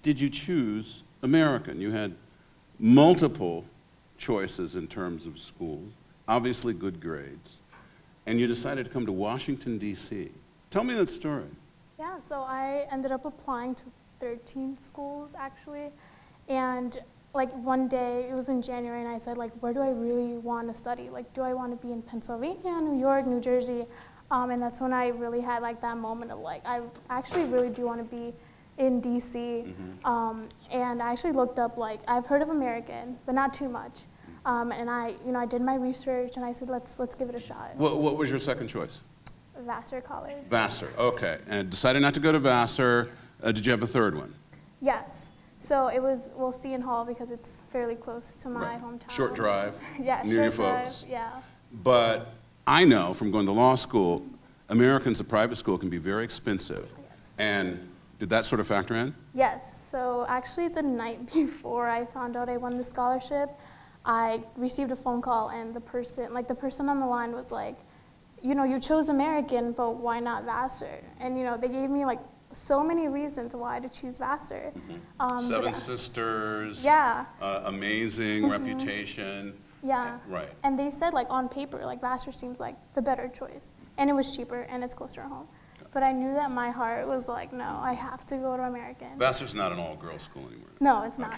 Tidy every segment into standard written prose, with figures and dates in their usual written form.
did you choose American? You had multiple choices in terms of schools, obviously good grades, and you decided to come to Washington, D.C. Tell me that story. Yeah, so I ended up applying to 13 schools, actually, and like one day, it was in January, and I said, like, where do I really want to study? Like, do I want to be in Pennsylvania, New York, New Jersey? And that's when I really had like that moment of like, I actually really do want to be in DC. And I actually looked up, like, I've heard of American, but not too much. And I did my research, and I said, let's give it a shot. What was your second choice? Vassar College. Vassar, okay. And decided not to go to Vassar. Did you have a third one? Yes. So it was, well, Seton Hall, because it's fairly close to my hometown. Short drive. Yeah, near your short drive, folks. yeah. But I know from going to law school, Americans, a private school, can be very expensive. Yes. And did that sort of factor in? Yes. So actually, the night before I found out I won the scholarship, I received a phone call, and the person on the line was like, you know, you chose American, but why not Vassar? And, you know, they gave me like so many reasons why to choose Vassar. Seven Sisters. Yeah. Amazing reputation. Yeah. Right. And they said, like, on paper, like, Vassar seems like the better choice. And it was cheaper, and it's closer to home. But I knew that my heart was like, no, I have to go to American. Vassar's not an all-girls school anymore. No, it's not.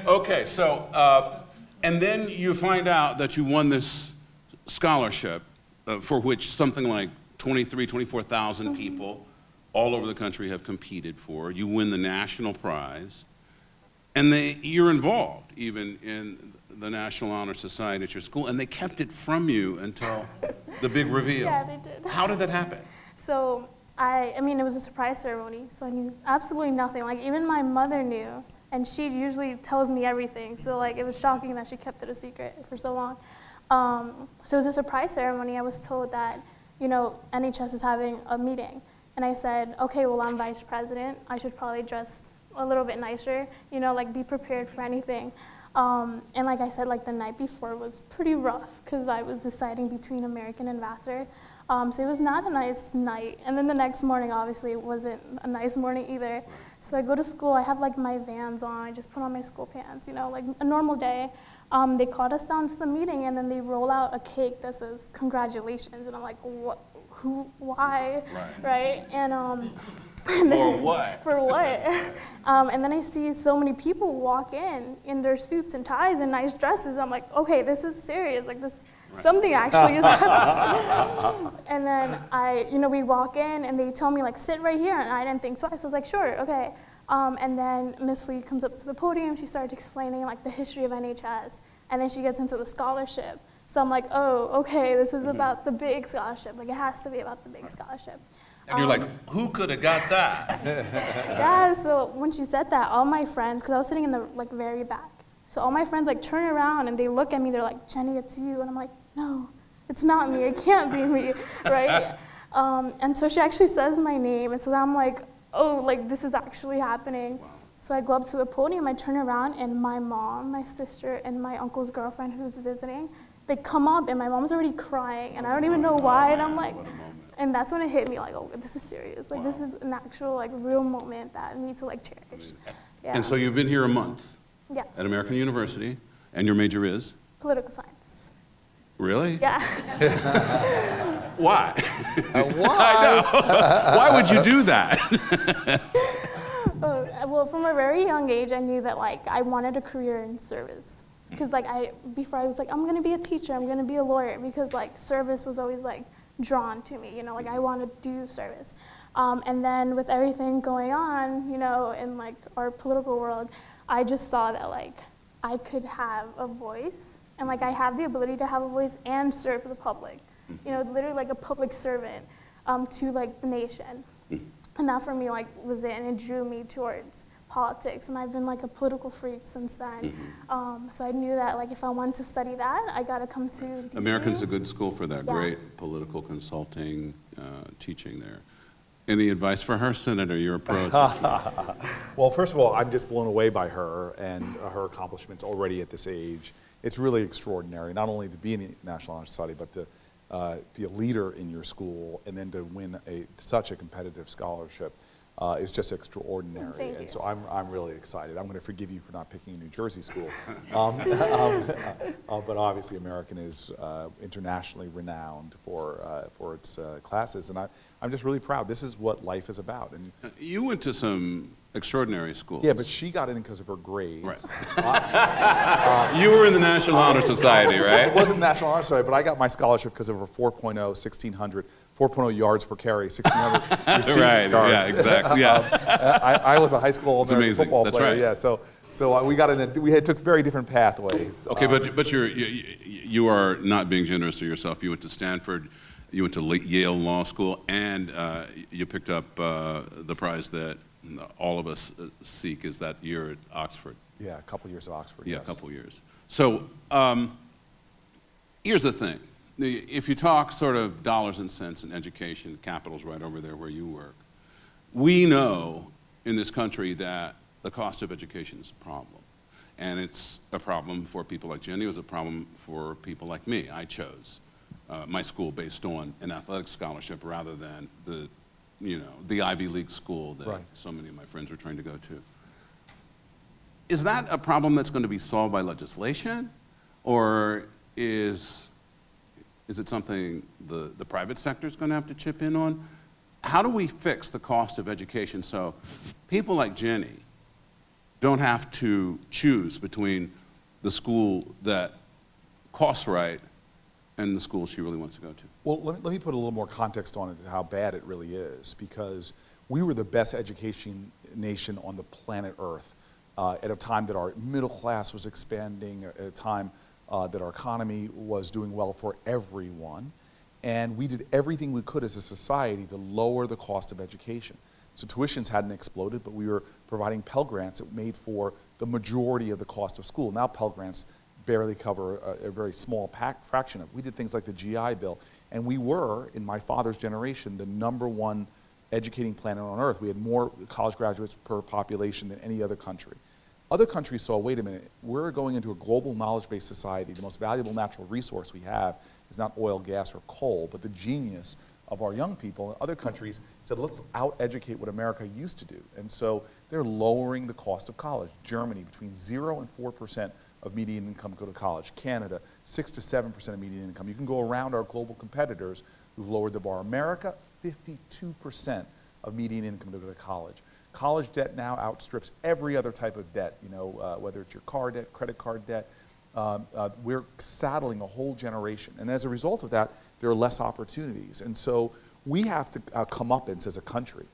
Okay, so, and then you find out that you won this scholarship for which something like 24,000 people all over the country have competed for. You win the national prize, and you're involved even in the National Honor Society at your school, and they kept it from you until the big reveal. Yeah, they did. How did that happen? So I mean, it was a surprise ceremony, so I knew absolutely nothing. Like, even my mother knew, and she usually tells me everything, so like, it was shocking that she kept it a secret for so long. So it was a surprise ceremony. I was told that, you know, NHS is having a meeting, and I said, okay, well, I'm vice president. I should probably dress a little bit nicer, you know, like, be prepared for anything. And like I said, like, the night before was pretty rough, because I was deciding between American and Vassar. So it was not a nice night. And then the next morning, obviously, it wasn't a nice morning either. So I go to school, I have like my Vans on, I just put on my school pants, you know, like a normal day. They called us down to the meeting, and then they roll out a cake that says, congratulations. And I'm like, what, who, why, right? And for what? For what? And then I see so many people walk in their suits and ties and nice dresses. I'm like, okay, this is serious. Like, this, something actually is happening. And then we walk in, and they tell me, like, sit right here. And I didn't think twice. I was like, sure, okay. And then Miss Lee comes up to the podium. She starts explaining, like, the history of NHS. And then she gets into the scholarship. So I'm like, oh, okay, this is about the big scholarship. Like, it has to be about the big scholarship. And you're like, who could have got that? Yeah, so when she said that, all my friends, because I was sitting in the, like, very back, so all my friends, like, turn around and they look at me, they're like, Jenny, it's you. And I'm like, no, it's not me, it can't be me, right? And so she actually says my name, and so I'm like, oh, like, this is actually happening. Wow. So I go up to the podium, I turn around, and my mom, my sister, and my uncle's girlfriend who's visiting, they come up, and my mom's already crying, and I don't even know why, and I'm like, and that's when it hit me, like, oh, this is serious. Like, this is an actual, like, real moment that I need to, like, cherish. Yeah. And so you've been here a month. Yes. At American University, and your major is? Political science. Really? Yeah. Why? Why? I know. Why would you do that? Well, from a very young age, I knew that, like, I wanted a career in service. Because, like, before I was like, I'm going to be a teacher, I'm going to be a lawyer, because, like, service was always, like, drawn to me, you know, like, I want to do service. And then with everything going on, you know, in, like, our political world, I just saw that, like, I could have a voice, and, like, I have the ability to have a voice and serve the public, you know, literally like a public servant to, like, the nation. And that for me, like, was it, and it drew me towards politics, and I've been, like, a political freak since then. So I knew that, like, if I wanted to study that, I got to come to DC. American's a good school for that. Yeah. Great political consulting, teaching there. Any advice for her, Senator, your approach? Well, first of all, I'm just blown away by her and her accomplishments already at this age. It's really extraordinary, not only to be in the National Honor Society, but to be a leader in your school and then to win such a competitive scholarship. is just extraordinary. Thank you. And so I'm really excited. I'm going to forgive you for not picking a New Jersey school. But obviously American is internationally renowned for its classes. And I'm just really proud. This is what life is about. And You went to some extraordinary schools. yeah, but she got in because of her grades. Right. You were in the National Honor Society, right? It wasn't National Honor Society, but I got my scholarship because of her 4.0, 1600, 4.0 yards per carry, 1600 receiving Right, yards. yeah, exactly, yeah. I was a high school American amazing. football That's player, right. yeah. So we got in. We took very different pathways. Okay, but you are not being generous to yourself. You went to Stanford, you went to Yale Law School, and you picked up the prize that all of us seek, is that year at Oxford. Yeah, a couple years at Oxford. Yeah, yes. a couple years. So here's the thing. If you talk sort of dollars and cents in education, capital's right over there where you work. We know in this country that the cost of education is a problem. And it's a problem for people like Jenny. It was a problem for people like me. I chose my school based on an athletic scholarship rather than the Ivy League school that Right. so many of my friends were trying to go to. Is that a problem that's going to be solved by legislation, or is it something the private sector is going to have to chip in on? How do we fix the cost of education so people like Jenny don't have to choose between the school that costs right and the school she really wants to go to? Well, let me put a little more context on it, how bad it really is, because we were the best education nation on the planet Earth at a time that our middle class was expanding, at a time that our economy was doing well for everyone. And we did everything we could as a society to lower the cost of education. So tuitions hadn't exploded, but we were providing Pell Grants that made for the majority of the cost of school. Now Pell Grants barely cover a very small fraction of it. We did things like the GI Bill, and we were, in my father's generation, the #1 educating planet on earth. We had more college graduates per population than any other country. Other countries saw, wait a minute, we're going into a global knowledge-based society. The most valuable natural resource we have is not oil, gas, or coal, but the genius of our young people. And other countries said, let's out-educate what America used to do. And so they're lowering the cost of college. Germany, between 0 and 4% of median income go to college. Canada, 6 to 7% of median income. You can go around our global competitors who've lowered the bar. America, 52% of median income to go to college. College debt now outstrips every other type of debt, whether it's your car debt, credit card debt. We're saddling a whole generation. And as a result of that, there are less opportunities. And so we have to come up as a country.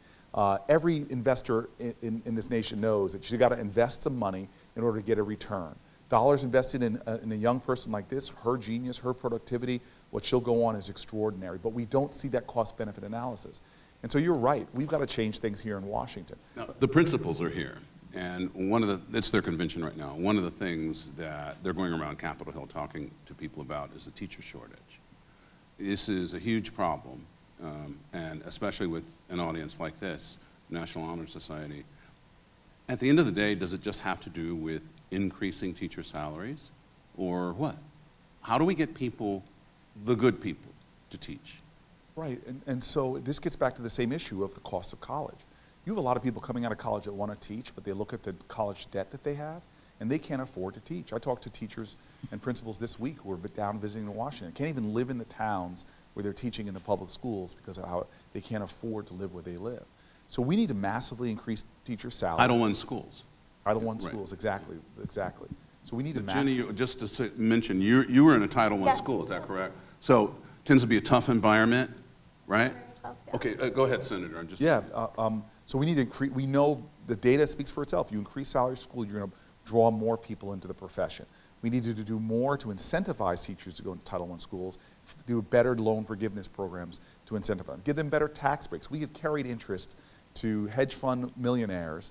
Every investor in this nation knows that you've got to invest some money in order to get a return. Dollars invested in a young person like this, her genius, her productivity, what she'll go on is extraordinary. But we don't see that cost-benefit analysis. And so you're right. We've got to change things here in Washington. Now, the principals are here, and it's their convention right now. One of the things that they're going around Capitol Hill talking to people about is the teacher shortage. This is a huge problem, and especially with an audience like this, National Honor Society. At the end of the day, does it just have to do with increasing teacher salaries, or what? How do we get people, the good people, to teach? Right, and so this gets back to the same issue of the cost of college. You have a lot of people coming out of college that want to teach, but they look at the college debt that they have, and they can't afford to teach. I talked to teachers and principals this week who were down visiting in Washington. Can't even live in the towns where they're teaching in the public schools because of how they can't afford to live where they live. So we need to massively increase teacher salaries. Title I schools. Title I Right. schools, exactly. So we need to Jenny, just to mention, you were in a Title I Yes. school, is that correct? So tends to be a tough environment, right? Yeah. Okay, go ahead, Senator. I'm just So we need to increase, we know the data speaks for itself. You increase salary school, you're going to draw more people into the profession. We need to do more to incentivize teachers to go into Title I schools, do better loan forgiveness programs to incentivize them, give them better tax breaks. We give carried interest to hedge fund millionaires,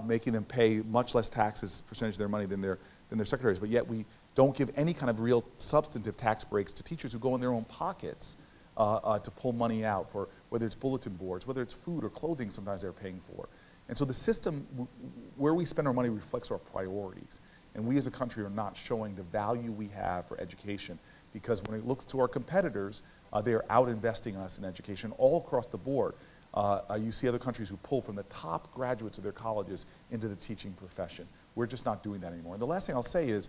making them pay much less taxes, percentage of their money than their secretaries, but yet we don't give any kind of real substantive tax breaks to teachers who go in their own pockets to pull money out for whether it's bulletin boards, whether it's food or clothing sometimes they're paying for. And so the system, where we spend our money reflects our priorities. And we as a country are not showing the value we have for education, because when it looks to our competitors, they are out investing us in education all across the board. You see other countries who pull from the top graduates of their colleges into the teaching profession. We're just not doing that anymore. And the last thing I'll say is,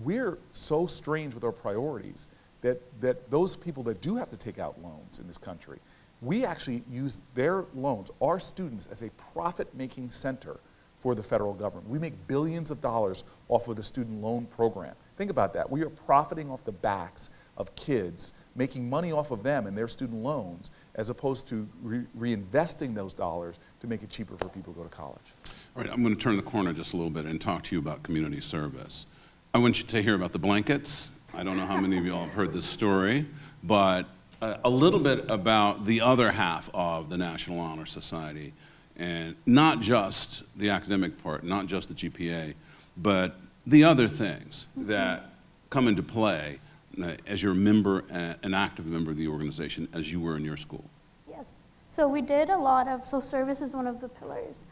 we're so strange with our priorities that those people that do have to take out loans in this country, we actually use their loans, our students, as a profit-making center for the federal government. We make billions of dollars off of the student loan program. Think about that. We are profiting off the backs of kids, making money off of them and their student loans, as opposed to reinvesting those dollars to make it cheaper for people to go to college. All right, I'm going to turn the corner just a little bit and talk to you about community service. I want you to hear about the blankets. I don't know how many of you all have heard this story, but a little bit about the other half of the National Honor Society, and not just the academic part, not just the GPA, but the other things that come into play as you're a member, an active member of the organization, as you were in your school. Yes. So we did a lot of, so service is one of the pillars,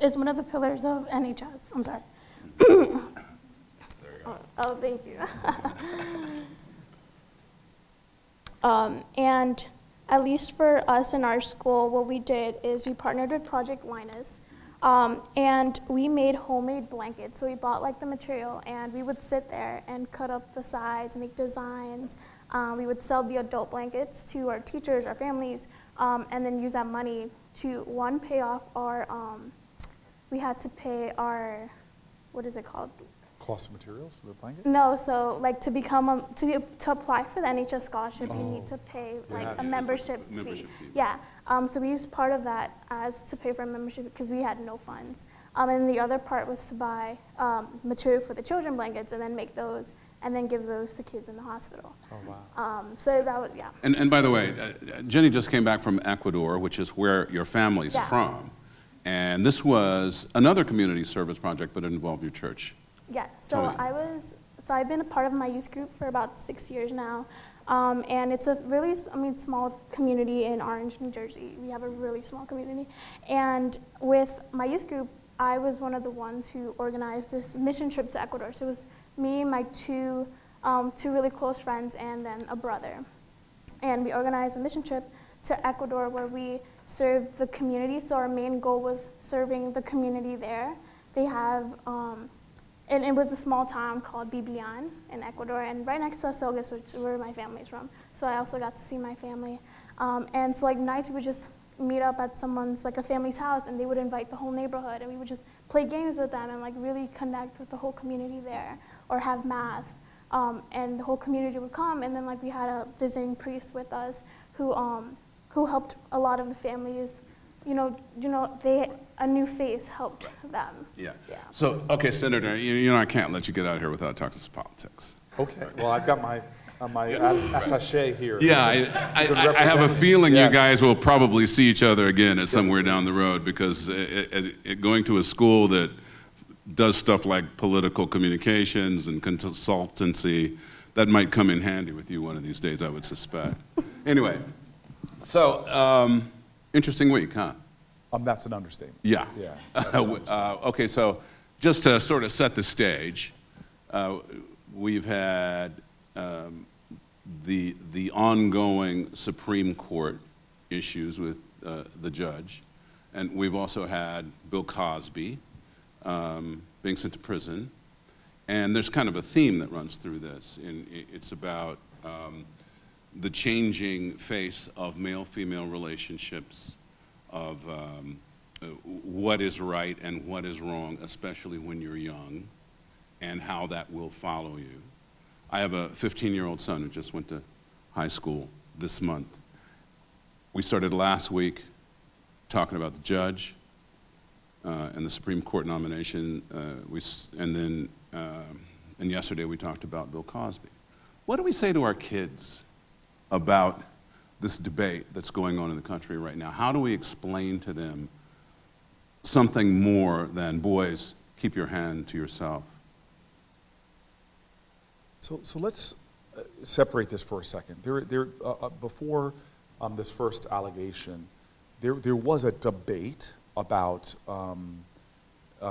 is one of the pillars of NHS. I'm sorry. There you go. Oh, thank you. And at least for us in our school, what we did is we partnered with Project Linus, and we made homemade blankets. So we bought like the material, and we would sit there and cut up the sides, make designs. We would sell the adult blankets to our teachers, our families, and then use that money to, one, pay off our, we had to pay our, what is it called? Cost of materials for the blanket? No, so like to become to apply for the NHS scholarship, you need to pay like a membership fee. Yeah. So we used part of that as to pay for a membership because we had no funds. And the other part was to buy material for the children blankets and then make those and then give those to kids in the hospital. Oh wow. So that was yeah. And by the way, Jenny just came back from Ecuador, which is where your family's from, and this was another community service project, but it involved your church. Yeah, so I've been a part of my youth group for about 6 years now, and it's a really, small community in Orange, New Jersey. We have a really small community, and with my youth group, I was one of the ones who organized this mission trip to Ecuador. So it was me, my two really close friends, and then a brother, and we organized a mission trip to Ecuador where we served the community. So our main goal was serving the community there. They have. And it was a small town called Biblian in Ecuador, and right next to Azogues, which is where my family's from. So I also got to see my family. And so like nights we would just meet up at someone's, like a family's house, and they would invite the whole neighborhood, and we would just play games with them and like really connect with the whole community there, or have mass. And the whole community would come, and then like we had a visiting priest with us who helped a lot of the families. A new face helped them. Yeah. So, okay, Senator, I can't let you get out of here without talking some politics. Okay. Well, I've got my attaché here. Yeah, I have a feeling you guys will probably see each other again at somewhere down the road, because going to a school that does stuff like political communications and consultancy, that might come in handy with you one of these days, I would suspect. Anyway, so. Interesting week, huh? That's an understatement. Yeah. Okay, so just to sort of set the stage, we've had the ongoing Supreme Court issues with the judge, and we've also had Bill Cosby being sent to prison, and there's kind of a theme that runs through this, and it's about the changing face of male-female relationships, of what is right and what is wrong, especially when you're young, and how that will follow you. I have a 15-year-old son who just went to high school this month. We started last week talking about the judge and the Supreme Court nomination, and yesterday we talked about Bill Cosby. What do we say to our kids about this debate that's going on in the country right now? How do we explain to them something more than, boys, keep your hand to yourself? So let's separate this for a second. Before this first allegation, there was a debate about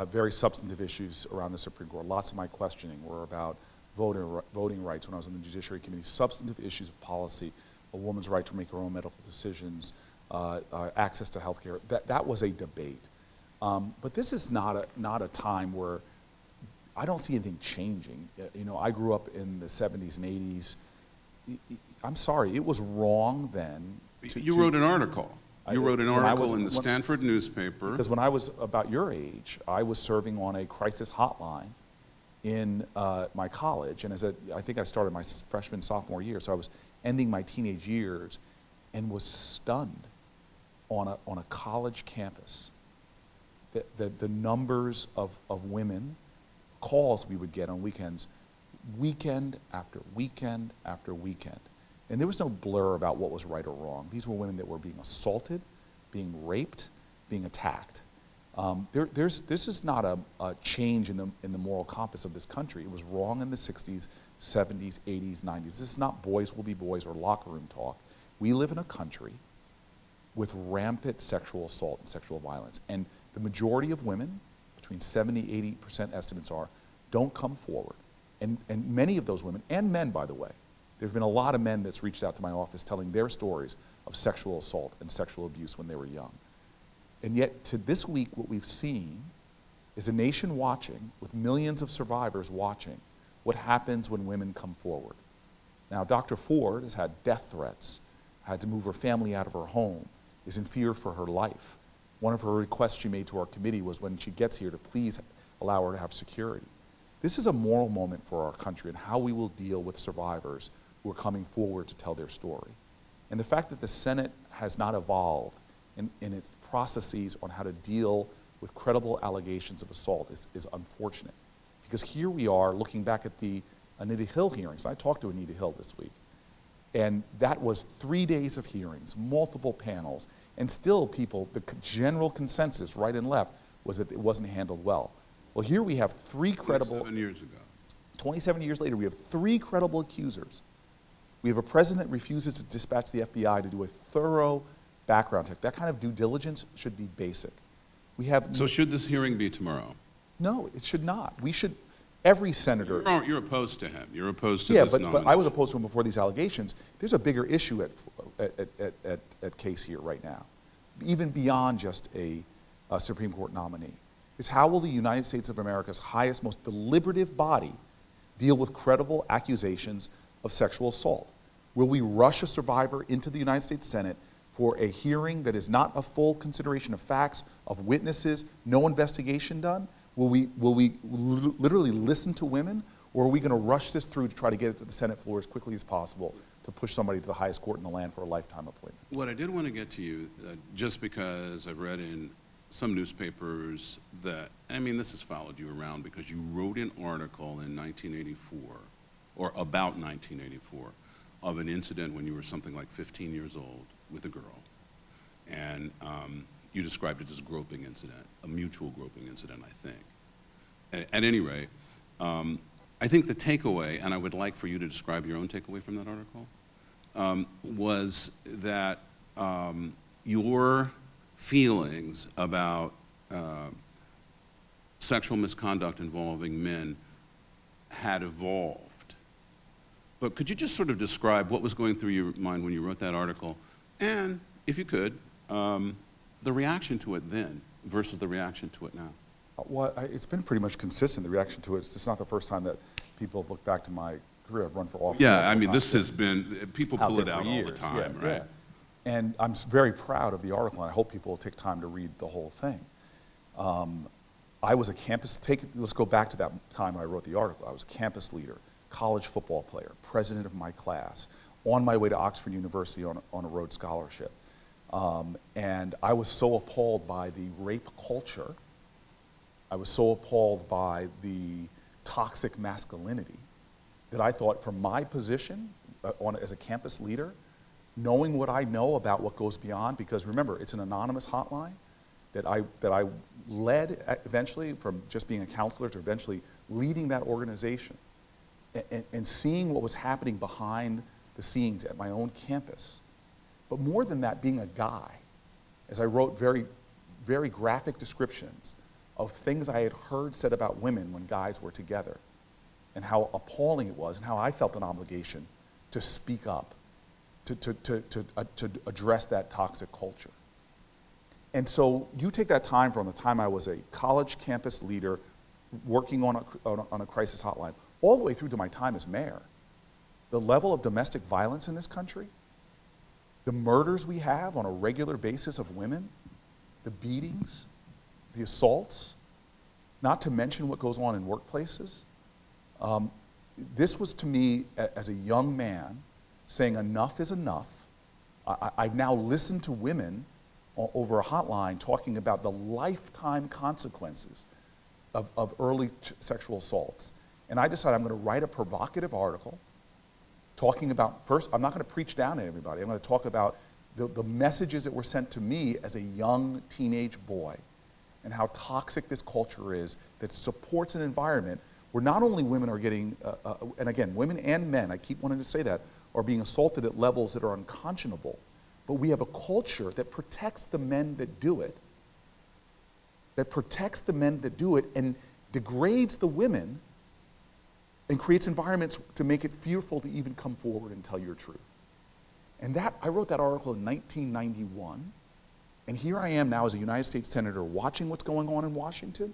very substantive issues around the Supreme Court. Lots of my questioning were about voting rights when I was on the Judiciary Committee, substantive issues of policy, a woman's right to make her own medical decisions, access to health care. That was a debate. But this is not a time where I don't see anything changing. You know, I grew up in the 70s and 80s. I'm sorry, it was wrong then. You wrote an article. You wrote an article in the when, Stanford newspaper. Because when I was about your age, I was serving on a crisis hotline in my college, and I think I started my freshman, sophomore year, so I was ending my teenage years, and was stunned on a college campus. The numbers of women, calls we would get on weekends, weekend after weekend after weekend. And there was no blur about what was right or wrong. These were women that were being assaulted, being raped, being attacked. This is not a change in the moral compass of this country. It was wrong in the 60s, 70s, 80s, 90s. This is not boys will be boys or locker room talk. We live in a country with rampant sexual assault and sexual violence. And the majority of women, between 70, 80% estimates are, don't come forward. And many of those women, and men by the way, there's been a lot of men that's reached out to my office telling their stories of sexual assault and sexual abuse when they were young. And yet, to this week, what we've seen is a nation watching, with millions of survivors watching, what happens when women come forward. Now, Dr. Ford has had death threats, had to move her family out of her home, is in fear for her life. One of her requests she made to our committee was when she gets here to please allow her to have security. This is a moral moment for our country and how we will deal with survivors who are coming forward to tell their story. And the fact that the Senate has not evolved in its processes on how to deal with credible allegations of assault is unfortunate. Because here we are looking back at the Anita Hill hearings. I talked to Anita Hill this week. And that was 3 days of hearings, multiple panels, and still people, the general consensus, right and left, was that it wasn't handled well. Well, here we have three credible... 27 years ago. 27 years later, we have three credible accusers. We have a president that refuses to dispatch the FBI to do a thorough background check. That kind of due diligence should be basic. We have... So should this hearing be tomorrow? No, it should not. We should... Every senator... You're opposed to him. You're opposed to this nomination. but I was opposed to him before these allegations. There's a bigger issue at case here right now, even beyond just a Supreme Court nominee. Is how will the United States of America's highest, most deliberative body deal with credible accusations of sexual assault? Will we rush a survivor into the United States Senate for a hearing that is not a full consideration of facts, of witnesses, no investigation done? Will we literally listen to women, or are we going to rush this through to try to get it to the Senate floor as quickly as possible to push somebody to the highest court in the land for a lifetime appointment? What I did want to get to you, just because I've read in some newspapers that, I mean, this has followed you around because you wrote an article in 1984, or about 1984, of an incident when you were something like 15 years old with a girl. And you described it as a groping incident, a mutual groping incident, I think. At any rate, I think the takeaway, and I would like for you to describe your own takeaway from that article, was that your feelings about sexual misconduct involving men had evolved. But could you just sort of describe what was going through your mind when you wrote that article, and, if you could, the reaction to it then versus the reaction to it now? Well, it's been pretty much consistent, the reaction to it. It's not the first time that people have looked back to my career. I've run for office. Yeah, I mean, this has been, people pull it out all the time, yeah, right? Yeah. And I'm very proud of the article, and I hope people will take time to read the whole thing. I was a campus, let's go back to that time I wrote the article. I was a campus leader, college football player, president of my class, on my way to Oxford University on a Rhodes Scholarship. And I was so appalled by the rape culture. I was so appalled by the toxic masculinity that I thought from my position as a campus leader, knowing what I know about what goes beyond, because remember, it's an anonymous hotline that I led eventually from just being a counselor to eventually leading that organization and seeing what was happening behind the scenes at my own campus. But more than that, being a guy, as I wrote very, very graphic descriptions of things I had heard said about women when guys were together, and how appalling it was, and how I felt an obligation to speak up to address that toxic culture. And so you take that time from the time I was a college campus leader working on a crisis hotline, all the way through to my time as mayor. The level of domestic violence in this country, the murders we have on a regular basis of women, the beatings, the assaults, not to mention what goes on in workplaces. This was to me, as a young man, saying enough is enough. I've now listened to women over a hotline talking about the lifetime consequences of early sexual assaults. And I decided I'm going to write a provocative article talking about, first, I'm not going to preach down at everybody. I'm going to talk about the messages that were sent to me as a young teenage boy and how toxic this culture is that supports an environment where not only women are getting, and again, women and men, I keep wanting to say that, are being assaulted at levels that are unconscionable, but we have a culture that protects the men that do it, and degrades the women and creates environments to make it fearful to even come forward and tell your truth. And I wrote that article in 1991, and here I am now as a United States Senator watching what's going on in Washington,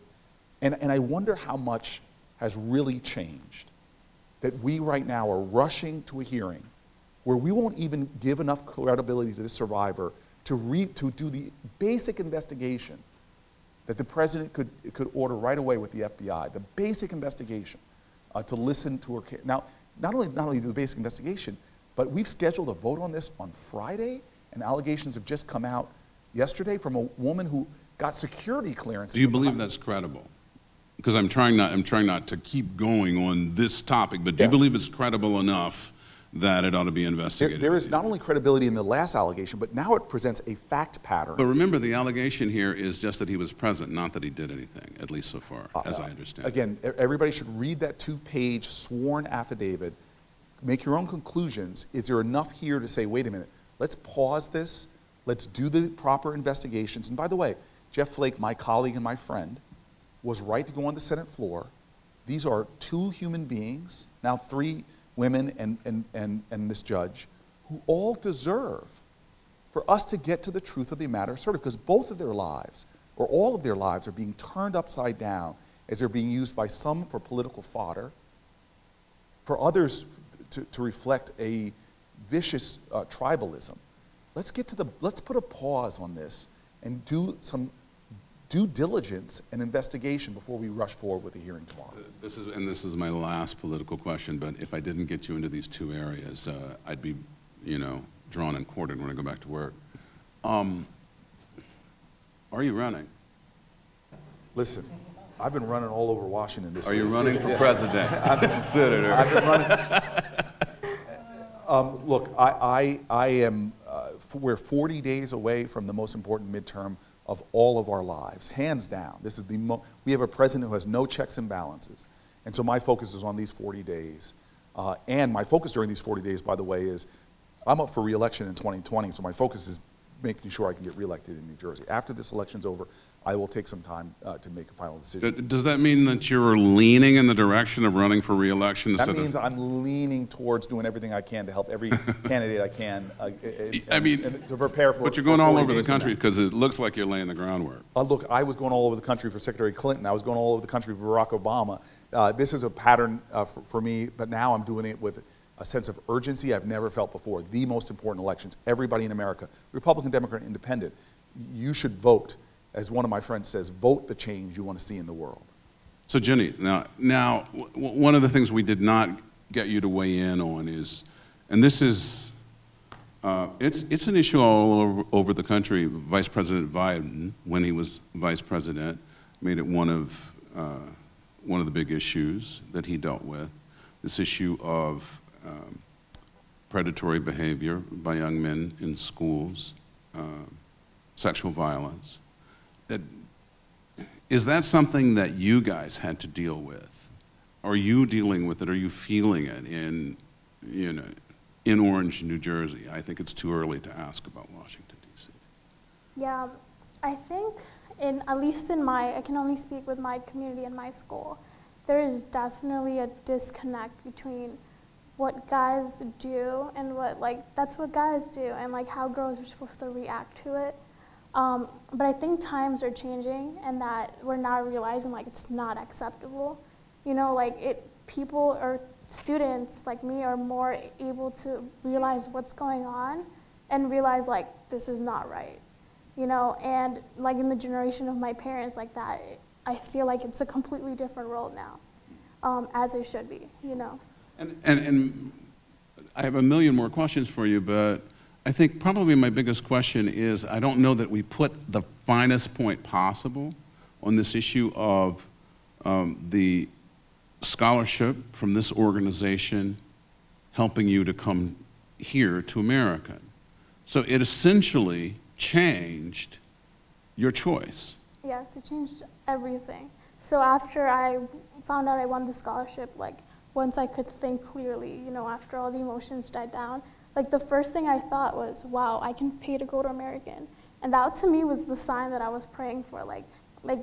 and I wonder how much has really changed. That we right now are rushing to a hearing where we won't even give enough credibility to the survivor to do the basic investigation that the president could order right away with the FBI, the basic investigation, to listen to her. Now, not only do the basic investigation, but we've scheduled a vote on this on Friday, and allegations have just come out yesterday from a woman who got security clearance. Do you believe that's credible? Because I'm trying not to keep going on this topic, but do you believe it's credible enough that it ought to be investigated? There is not only credibility in the last allegation, but now it presents a fact pattern. But remember, the allegation here is just that he was present, not that he did anything, at least so far, as I understand. Again, everybody should read that 2-page sworn affidavit, make your own conclusions. Is there enough here to say, wait a minute, let's pause this, let's do the proper investigations. And by the way, Jeff Flake, my colleague and my friend, was right to go on the Senate floor. These are 2 human beings, now 3 women and this judge, who all deserve for us to get to the truth of the matter asserted, because both of their lives, or all of their lives, are being turned upside down as they're being used by some for political fodder, for others to reflect a vicious tribalism. Let's put a pause on this and do some due diligence and investigation before we rush forward with the hearing tomorrow. This is my last political question, but if I didn't get you into these 2 areas, I'd be, drawn and quartered when I go back to work. Are you running? Listen, I've been running all over Washington this week. Are you running for president? I've been senator. I've been running. Look, I am, we're 40 days away from the most important midterm of all of our lives, hands down. This is we have a president who has no checks and balances. And so my focus is on these 40 days. And my focus during these 40 days, by the way, is I'm up for re-election in 2020, so my focus is making sure I can get re-elected in New Jersey. After this election's over, I will take some time to make a final decision. Does that mean that you're leaning in the direction of running for re-election? That means I'm leaning towards doing everything I can to help every candidate I can to prepare for. But you're going all over the country because it looks like you're laying the groundwork. Look, I was going all over the country for Secretary Clinton. I was going all over the country for Barack Obama. This is a pattern for me, but now I'm doing it with a sense of urgency I've never felt before. The most important elections. Everybody in America, Republican, Democrat, Independent, you should vote. As one of my friends says, vote the change you want to see in the world. So Jenny, now one of the things we did not get you to weigh in on is, and this is, it's an issue all over the country. Vice President Biden, when he was vice president, made it one of the big issues that he dealt with. This issue of predatory behavior by young men in schools, sexual violence. Is that something that you guys had to deal with? Are you dealing with it? Are you feeling it in Orange, New Jersey? I think it's too early to ask about Washington, D.C. Yeah, I think at least I can only speak with my community and my school, there is definitely a disconnect between what guys do and that's what guys do and like how girls are supposed to react to it. But I think times are changing and that we're now realizing like it's not acceptable. You know, like people or students like me are more able to realize what's going on and realize like this is not right. You know, and like in the generation of my parents like that, I feel like it's a completely different world now, as it should be, you know. And I have a million more questions for you, but I think probably my biggest question is, I don't know that we put the finest point possible on this issue of the scholarship from this organization helping you to come here to America. So it essentially changed your choice. Yes, it changed everything. So after I found out I won the scholarship, like once I could think clearly, you know, after all the emotions died down, like the first thing I thought was, wow, I can pay to go to American. And that to me was the sign that I was praying for, like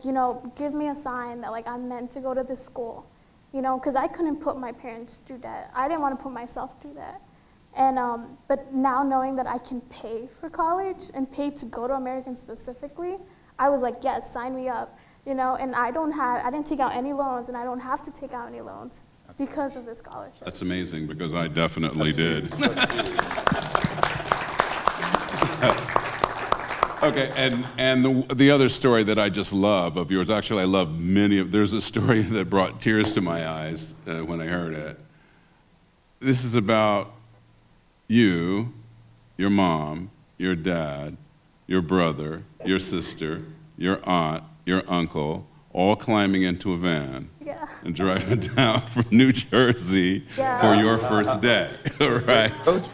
you know, give me a sign that like I'm meant to go to this school, you know, because I couldn't put my parents through that. I didn't want to put myself through that. And but now knowing that I can pay for college and pay to go to American specifically, I was like, yes, sign me up, you know. And I didn't take out any loans, and I don't have to take out any loans because of this scholarship. That's amazing, because I definitely did. Okay, and the other story that I just love of yours, actually I love many of, there's a story that brought tears to my eyes when I heard it. This is about you, your mom, your dad, your brother, your sister, your aunt, your uncle, all climbing into a van and driving down from New Jersey for your first day, right?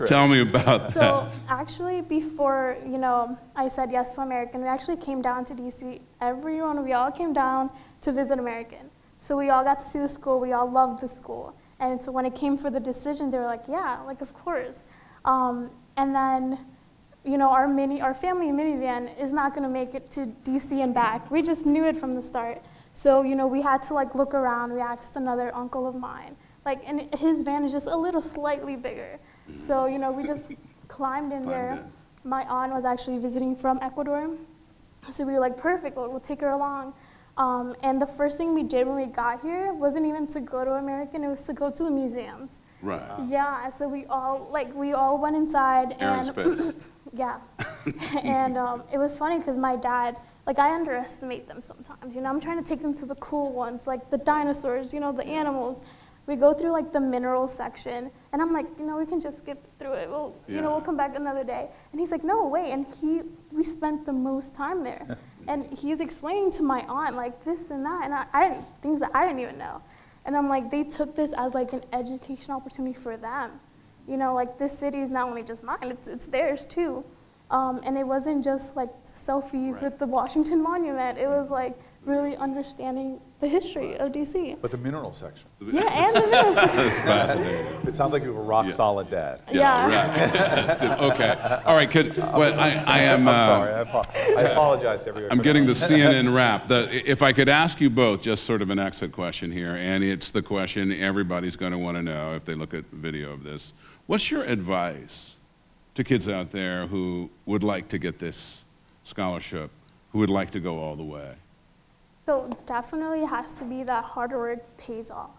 Tell me about that. So actually, before, you know, I said yes to American, we actually came down to DC. We all came down to visit American. So we all got to see the school. We all loved the school. And so when it came for the decision, they were like, yeah, like of course. And then, you know, our family minivan is not going to make it to DC and back. We just knew it from the start. So, you know, we had to like look around. We asked another uncle of mine, like, and his van is just a little slightly bigger. So, you know, we just climbed in there. My aunt was actually visiting from Ecuador. So we were like, perfect, we'll take her along. And the first thing we did when we got here wasn't even to go to American, it was to go to the museums. Right. Yeah, so we all went inside and Aerospace. yeah. And it was funny because my dad, like I underestimate them sometimes, you know, I'm trying to take them to the cool ones, like the dinosaurs, you know, the animals. We go through like the mineral section and I'm like, you know, we can just skip through it. You know, we'll come back another day. And he's like, no, wait. And we spent the most time there. And he's explaining to my aunt like this and that, and things that I didn't even know. And I'm like, they took this as like an educational opportunity for them. You know, like this city is not only just mine, it's theirs too. And it wasn't just like selfies with the Washington Monument. It was like really understanding the history of DC. But the mineral section. Yeah, and the mineral section. That's fascinating. It sounds like you have a rock solid dad. Yeah. Right. Okay. All right. I am. I'm sorry. I apologize to everyone. I'm getting the CNN wrap. If I could ask you both just sort of an exit question here, and it's the question everybody's going to want to know if they look at video of this. What's your advice to kids out there who would like to get this scholarship, who would like to go all the way? So definitely has to be that hard work pays off.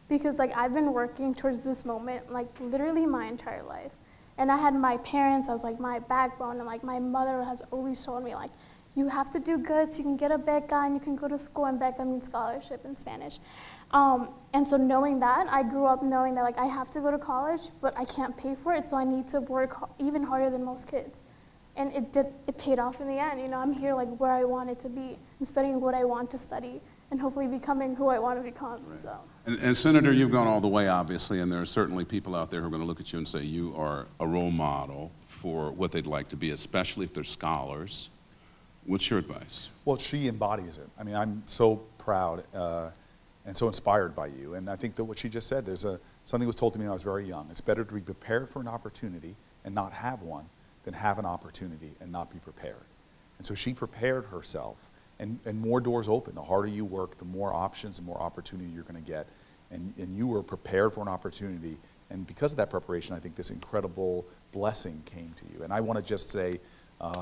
Because like I've been working towards this moment like literally my entire life. And I had my parents as like my backbone, and like my mother has always told me like, you have to do good so you can get a beca and you can go to school, and beca means scholarship in Spanish. And so knowing that, I grew up knowing that like I have to go to college, but I can't pay for it, so I need to work even harder than most kids. And it paid off in the end. You know, I'm here like where I wanted to be, and studying what I want to study, and hopefully becoming who I want to become. Right. So. And Senator, you've gone all the way, obviously, and there are certainly people out there who are going to look at you and say you are a role model for what they'd like to be, especially if they're scholars. What's your advice? Well, she embodies it. I mean, I'm so proud and so inspired by you. And I think that what she just said, something was told to me when I was very young. It's better to be prepared for an opportunity and not have one than have an opportunity and not be prepared. And so she prepared herself, and more doors open. The harder you work, the more options and more opportunity you're going to get. And you were prepared for an opportunity, And because of that preparation, I think this incredible blessing came to you. And I want to just say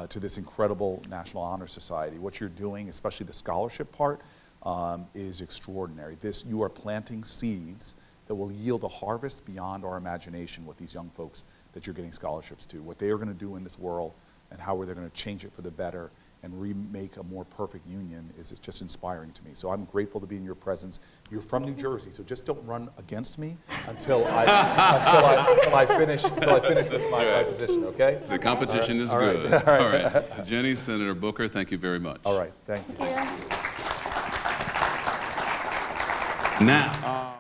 to this incredible National Honor Society, what you're doing, especially the scholarship part, is extraordinary. You are planting seeds that will yield a harvest beyond our imagination with these young folks that you're getting scholarships to, what they are going to do in this world and how they're going to change it for the better and remake a more perfect union is just inspiring to me. So I'm grateful to be in your presence. You're from New Jersey, so just don't run against me until I finish with my position, okay? The competition is All right. good. All right. Jenny, Senator Booker, thank you very much. All right, thank you. Thank you. Now.